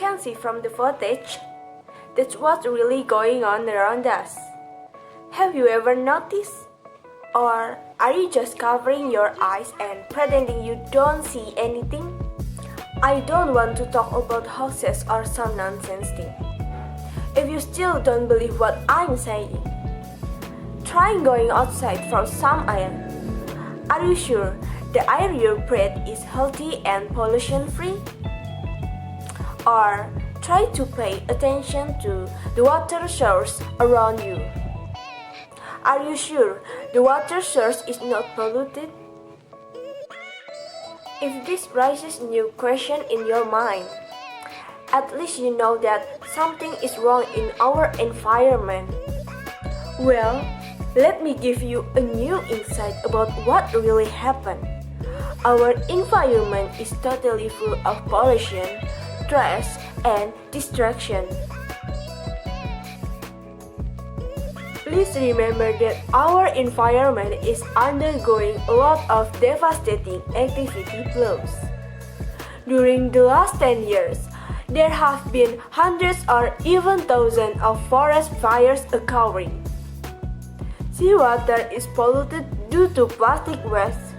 can see from the footage, that's what's really going on around us. Have you ever noticed? Or are you just covering your eyes and pretending you don't see anything? I don't want to talk about hoaxes or some nonsense thing. If you still don't believe what I'm saying, try going outside for some air. Are you sure the air you breathe is healthy and pollution-free? Or try to pay attention to the water source around you. Are you sure the water source is not polluted? If this raises new question in your mind, at least you know that something is wrong in our environment. Well, let me give you a new insight about what really happened. Our environment is totally full of pollution, stress, and distraction. Please remember that our environment is undergoing a lot of devastating activity flows. During the last 10 years, there have been hundreds or even thousands of forest fires occurring. Seawater is polluted due to plastic waste,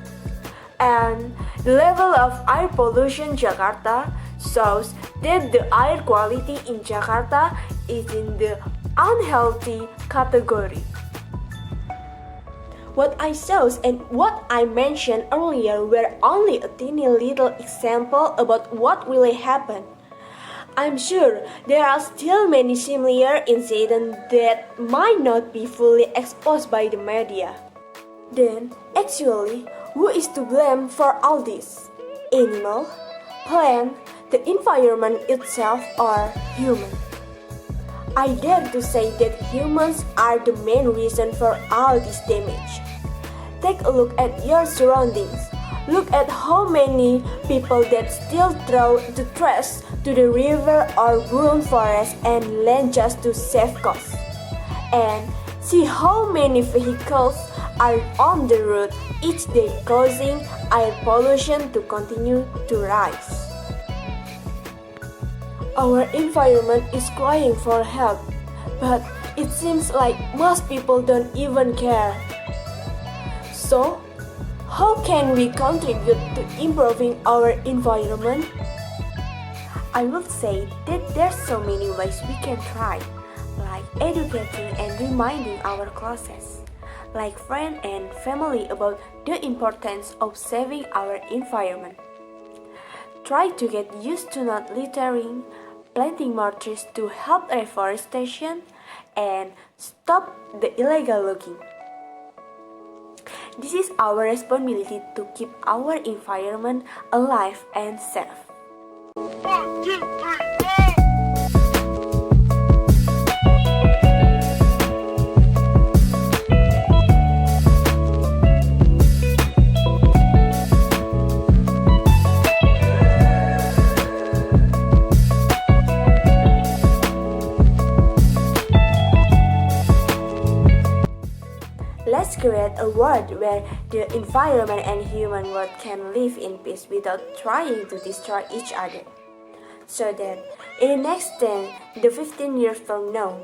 and the level of air pollution in Jakarta shows that the air quality in Jakarta is in the unhealthy category. What I saw and what I mentioned earlier were only a tiny little example about what really happened. I'm sure there are still many similar incidents that might not be fully exposed by the media. Then, actually, who is to blame for all this? Animal, plant, the environment itself, or human? I dare to say that humans are the main reason for all this damage. Take a look at your surroundings. Look at how many people that still throw the trash to the river or burn forests and land just to save costs. And see how many vehicles are on the road each day causing air pollution to continue to rise. Our environment is crying for help, but it seems like most people don't even care. So, how can we contribute to improving our environment? I would say that there's so many ways we can try, like educating and reminding our classes, like friends and family about the importance of saving our environment. Try to get used to not littering, planting more trees to help reforestation, and stop the illegal logging. This is our responsibility to keep our environment alive and safe. 1, 2, 3, go! Let's create a world where the environment and human world can live in peace without trying to destroy each other. So that in the next 10 to 15 years from now,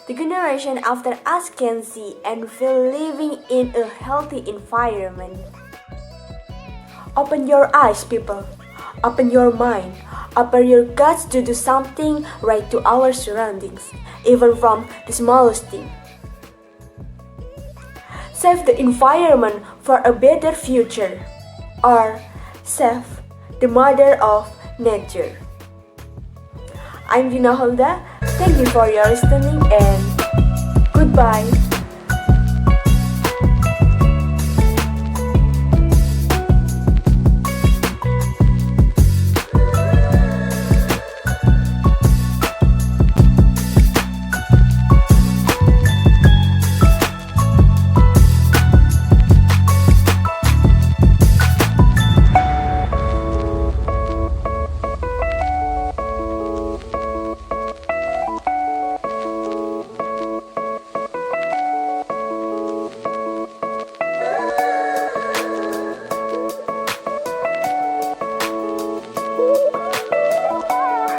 the generation after us can see and feel living in a healthy environment. Open your eyes, people. Open your mind. Open your guts to do something right to our surroundings, even from the smallest thing. Save the environment for a better future, or save the mother of nature. I'm Kholda. Thank you for your listening and goodbye.